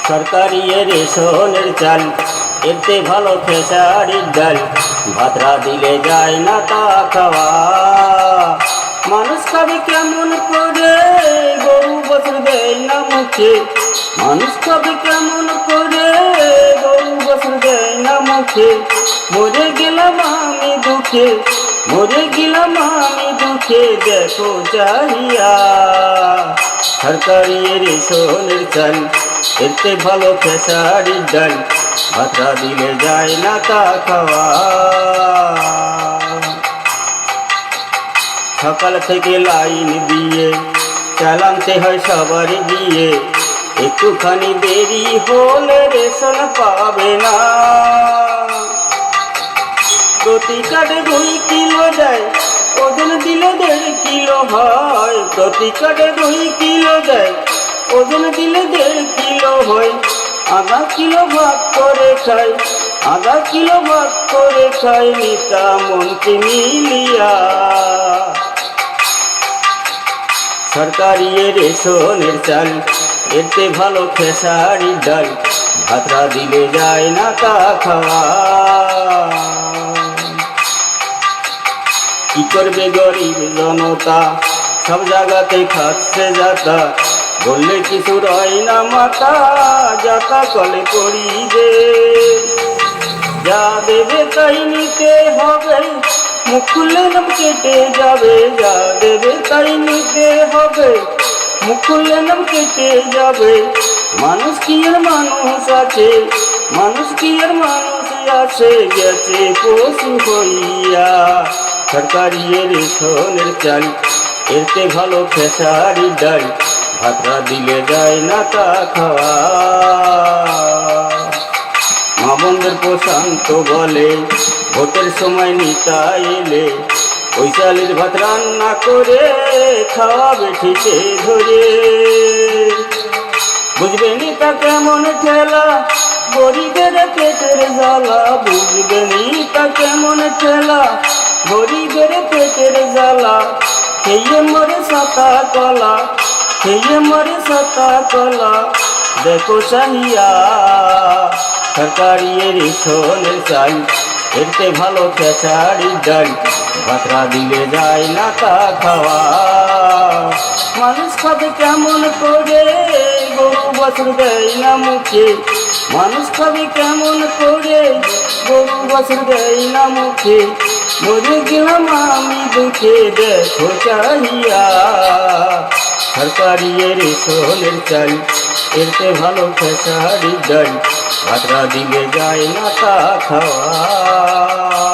সরকারি রেশনের চাল, এতে ভালো খেসারির ডাল, ভাতরা দিলে যায় না তা খাওয়া। মানুষ খাবে কেমন করে, গরু বছর দেয় না মুখে। মানুষ খাবে কেমন করে, গরু বছর দেয় না মুখে। মরে গেলাম আমি দুঃখে, মরে গেলাম আমি দুঃখে, দেখো চাহিয়া। সরকারি রেশনের চাল, এতে ভালো খেসারির ডাল, ভাতরা দিলে যায় না তা খাওয়া। সকাল থেকে লাইন দিয়ে চালাতে হয় সবার গিয়ে, একটুখানি দেরি হলে রেশন পাবে না। প্রতি কার্ডে 2 কিলো দেয়, ওজন দিলে 1.5 কিলো হয়। প্রতি কার্ডে 2 কিলো দেয়, ওজন দিলে 1.5 কিলো হয়। আধা কিলো ভাগ করে খাই, আধা কিলো ভাগ করে খাই, নিতা মন্ত্রী মিলিয়া। সরকারি রেশনের চাল, এতে ভালো খেসারির ডাল, ভাতরা দিলে যায় না তা খাওয়া। কি করবে গরিব জনতা, সব জায়গাতে খাচ্ছে যাতা, বললে কিছু রয় না মাথা, যাতা কলে করিবে। যা দেবে তাই নিতে হবে, মুখ খুললে নাম কেটে যাবে। যা দেবে তাই নিতে হবে, মুখ খুললে নাম কেটে যাবে। মানুষ কি আর মানুষ আছে, মানুষ কি আর মানুষ আছে, গেছে পশু হইয়া। সরকারি রেশনের চাল, এতে ভালো খেসারির ডাল, ভাতরা দিলে যায় না তা খাওয়া। মা বোনদের প্রশান্ত বলে, ভোটের সময় নিতা এলে, ওই চালের ভাত রান্না করে খাওয়াবে ঠিকে ধরে। বুঝবে নিতা কেমন ঠেলা, গরিবের পেটের জ্বালা। বুঝবে নিতা কেমন ঠেলা, গরিবের পেটের জ্বালা। খেয়ে মরে সাতা কলা, খেয়ে মরে সাতা কলা, দেখো চাহিয়া। সরকারি রেশনের চাল, এতে ভালো খেসারির ডাল, ভাতরা দিলে যায় না তা খাওয়া। মানুষ খাবে কেমন করে, গরু বছর দেয় না মুখে। মানুষ খাবে কেমন করে, গরু বছর দেয় না মুখে। মরে গেলাম আমি দুঃখে, দেখো চাহিয়া। সরকারি রেশনের চাল, এতে ভালো খেসারির ডাল, ভাতরা দিলে যায় না তা খাওয়া।